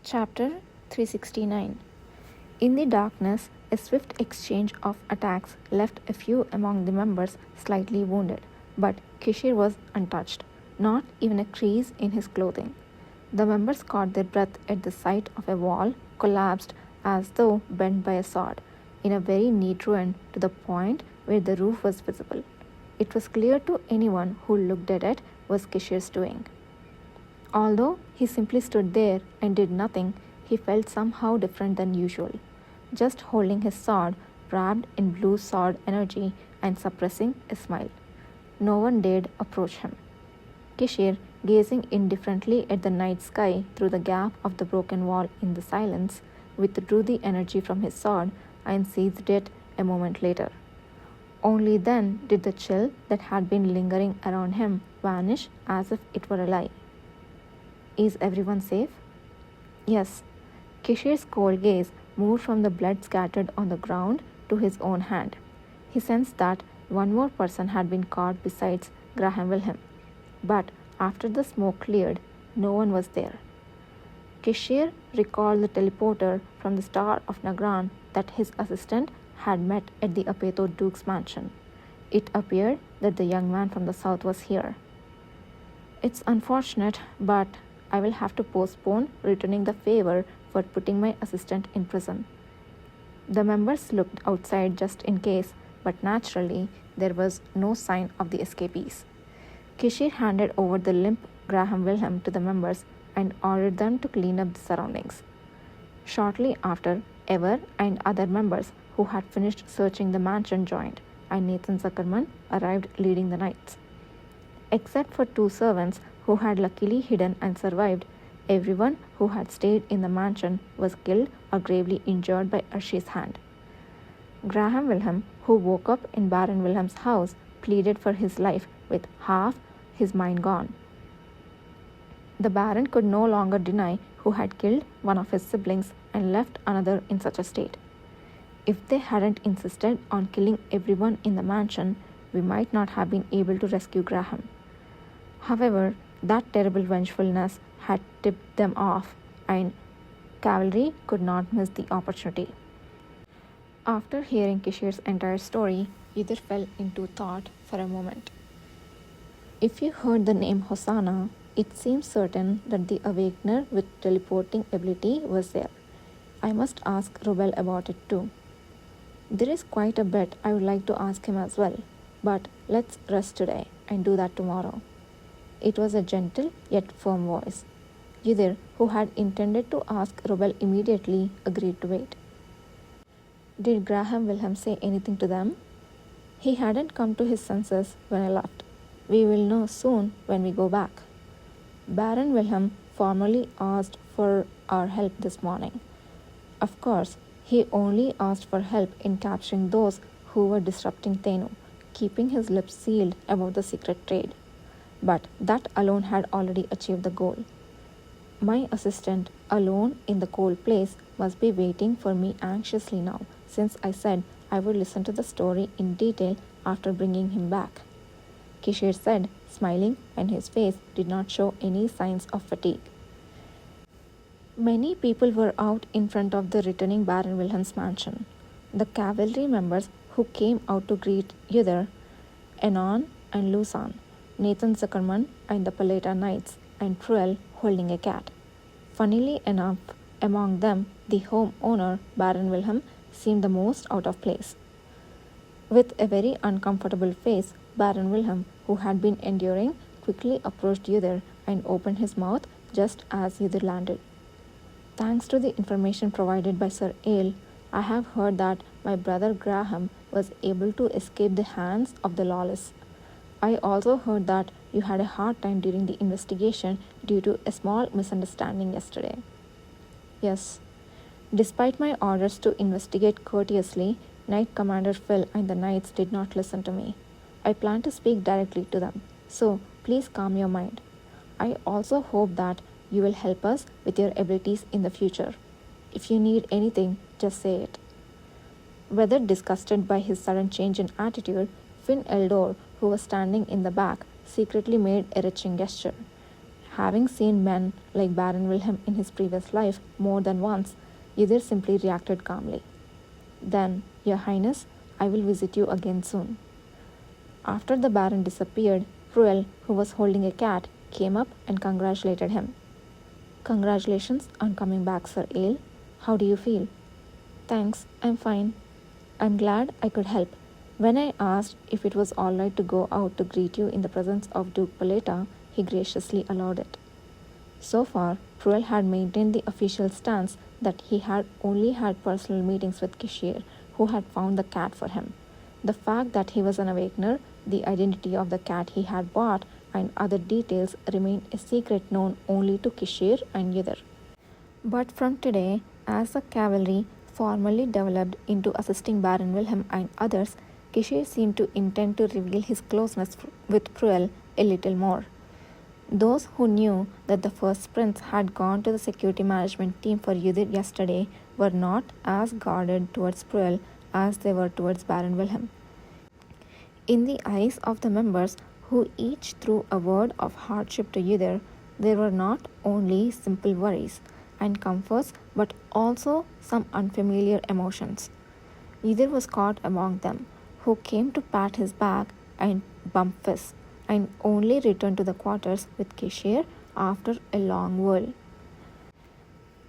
Chapter 369. In the darkness, a swift exchange of attacks left a few among the members slightly wounded, but Kishir was untouched, not even a crease in his clothing. The members caught their breath at the sight of a wall collapsed as though bent by a sword, in a very neat ruin to the point where the roof was visible. It was clear to anyone who looked at it was Kishir's doing. Although he simply stood there and did nothing, he felt somehow different than usual. Just holding his sword, wrapped in blue sword energy and suppressing a smile. No one dared approach him. Kishir, gazing indifferently at the night sky through the gap of the broken wall in the silence, withdrew the energy from his sword and seized it a moment later. Only then did the chill that had been lingering around him vanish as if it were a lie. Is everyone safe? Yes. Kishir's cold gaze moved from the blood scattered on the ground to his own hand. He sensed that one more person had been caught besides Graham Wilhelm. But after the smoke cleared, no one was there. Kishir recalled the teleporter from the Star of Nagran that his assistant had met at the Apeto Duke's mansion. It appeared that the young man from the south was here. It's unfortunate, but I will have to postpone returning the favor for putting my assistant in prison. The members looked outside just in case, but naturally there was no sign of the escapees. Kishir handed over the limp Graham Wilhelm to the members and ordered them to clean up the surroundings. Shortly after, Ever and other members who had finished searching the mansion joined, and Nathan Zuckerman arrived leading the knights. Except for two servants who had luckily hidden and survived, everyone who had stayed in the mansion was killed or gravely injured by Arshi's hand. Graham Wilhelm, who woke up in Baron Wilhelm's house, pleaded for his life with half his mind gone. The Baron could no longer deny who had killed one of his siblings and left another in such a state. If they hadn't insisted on killing everyone in the mansion, we might not have been able to rescue Graham. However, that terrible vengefulness had tipped them off, and cavalry could not miss the opportunity. After hearing Kishir's entire story, Yudhir fell into thought for a moment. If you heard the name Hosanna, it seems certain that the Awakener with teleporting ability was there. I must ask Rubel about it too. There is quite a bit I would like to ask him as well, but let's rest today and do that tomorrow. It was a gentle yet firm voice. Yudhir, who had intended to ask Rubel immediately, agreed to wait. Did Graham Wilhelm say anything to them? He hadn't come to his senses when I left. We will know soon when we go back. Baron Wilhelm formally asked for our help this morning. Of course, he only asked for help in capturing those who were disrupting Thenu, keeping his lips sealed about the secret trade. But that alone had already achieved the goal. My assistant, alone in the cold place, must be waiting for me anxiously now, since I said I would listen to the story in detail after bringing him back. Kishir said, smiling, and his face did not show any signs of fatigue. Many people were out in front of the returning Baron Wilhelm's mansion. The cavalry members who came out to greet Yudhir, Enon, and Lusan, Nathan Zuckerman and the Paleta Knights, and Truel holding a cat. Funnily enough, among them, the home owner, Baron Wilhelm, seemed the most out of place. With a very uncomfortable face, Baron Wilhelm, who had been enduring, quickly approached Yudhir and opened his mouth just as Yudhir landed. Thanks to the information provided by Sir Ale, I have heard that my brother Graham was able to escape the hands of the lawless. I also heard that you had a hard time during the investigation due to a small misunderstanding yesterday. Yes. Despite my orders to investigate courteously, Knight Commander Phil and the Knights did not listen to me. I plan to speak directly to them, so please calm your mind. I also hope that you will help us with your abilities in the future. If you need anything, just say it. Whether disgusted by his sudden change in attitude, Finn Eldor, who was standing in the back, secretly made a retching gesture. Having seen men like Baron Wilhelm in his previous life more than once, Ydir simply reacted calmly. Then, Your Highness, I will visit you again soon. After the Baron disappeared, Pruel, who was holding a cat, came up and congratulated him. Congratulations on coming back, Sir Ale. How do you feel? Thanks, I'm fine. I'm glad I could help. When I asked if it was all right to go out to greet you in the presence of Duke Paleta, he graciously allowed it. So far, Pruel had maintained the official stance that he had only had personal meetings with Kishir, who had found the cat for him. The fact that he was an awakener, the identity of the cat he had bought, and other details remained a secret known only to Kishir and Ydir. But from today, as the cavalry formally developed into assisting Baron Wilhelm and others, Kishir seemed to intend to reveal his closeness with Pruel a little more. Those who knew that the first prince had gone to the security management team for Ydir yesterday were not as guarded towards Pruel as they were towards Baron Wilhelm. In the eyes of the members who each threw a word of hardship to Ydir, there were not only simple worries and comforts but also some unfamiliar emotions. Ydir was caught among them, who came to pat his back and bump fists, and only returned to the quarters with Kishir after a long whirl.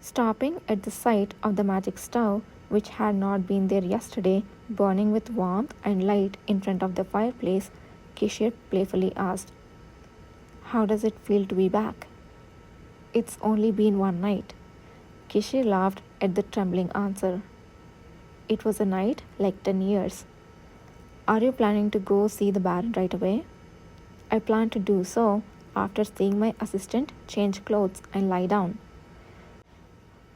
Stopping at the sight of the magic stove, which had not been there yesterday, burning with warmth and light in front of the fireplace, Kishir playfully asked, How does it feel to be back? It's only been one night. Kishir laughed at the trembling answer. It was a night like 10 years. Are you planning to go see the Baron right away? I plan to do so after seeing my assistant change clothes and lie down.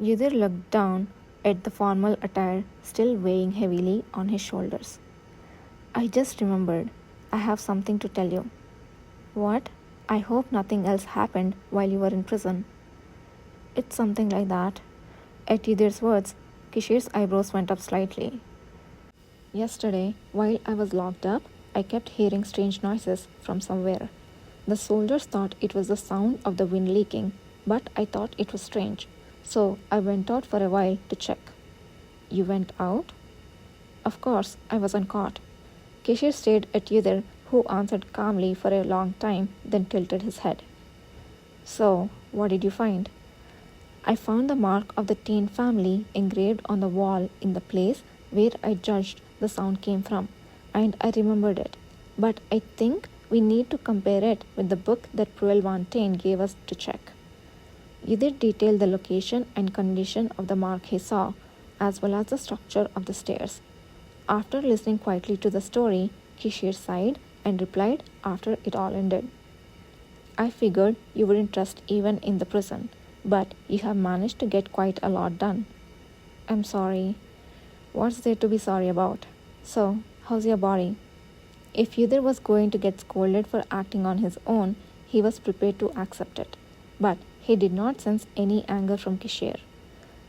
Ydir looked down at the formal attire still weighing heavily on his shoulders. I just remembered. I have something to tell you. What? I hope nothing else happened while you were in prison. It's something like that. At Ydir's words, Kishir's eyebrows went up slightly. Yesterday, while I was locked up, I kept hearing strange noises from somewhere. The soldiers thought it was the sound of the wind leaking, but I thought it was strange. So I went out for a while to check. You went out? Of course, I wasn't caught. Kishir stared at Ydir, who answered calmly for a long time, then tilted his head. So, what did you find? I found the mark of the Tain family engraved on the wall in the place where I judged the sound came from, and I remembered it. But I think we need to compare it with the book that Pruel van Tain gave us to check. Ydir detailed the location and condition of the mark he saw, as well as the structure of the stairs. After listening quietly to the story, Kishir sighed and replied after it all ended. I figured you wouldn't trust even in the prison, but you have managed to get quite a lot done. I'm sorry. What's there to be sorry about? So, how's your body? If Ydir was going to get scolded for acting on his own, he was prepared to accept it. But he did not sense any anger from Kishir.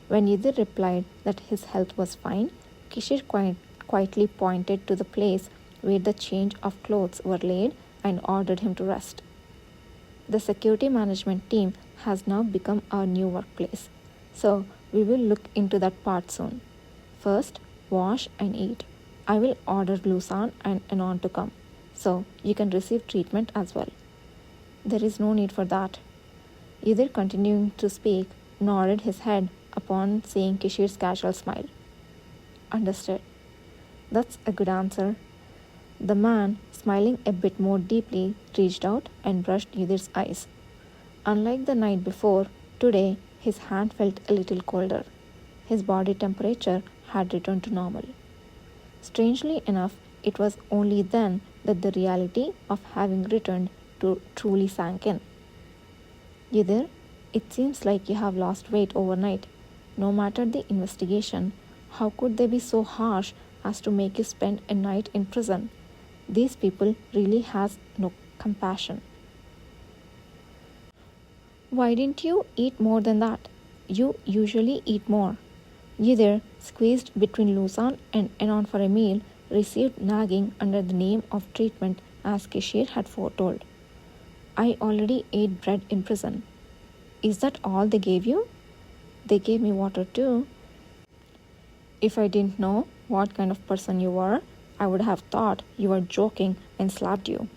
When Ydir replied that his health was fine, Kishir quietly pointed to the place where the change of clothes were laid and ordered him to rest. The security management team has now become our new workplace, so we will look into that part soon. First, wash and eat. I will order Lusan and Anon to come, so you can receive treatment as well. There is no need for that. Ydir, continuing to speak, nodded his head upon seeing Kishir's casual smile. Understood. That's a good answer. The man, smiling a bit more deeply, reached out and brushed Ydir's eyes. Unlike the night before, today his hand felt a little colder. His body temperature had returned to normal. Strangely enough, it was only then that the reality of having returned to truly sank in. Ydir, it seems like you have lost weight overnight. No matter the investigation, how could they be so harsh as to make you spend a night in prison? These people really has no compassion. Why didn't you eat more than that? You usually eat more. Ydir, squeezed between Lusan and Anon for a meal, received nagging under the name of treatment as Kishir had foretold. I already ate bread in prison. Is that all they gave you? They gave me water too. If I didn't know what kind of person you were, I would have thought you were joking and slapped you.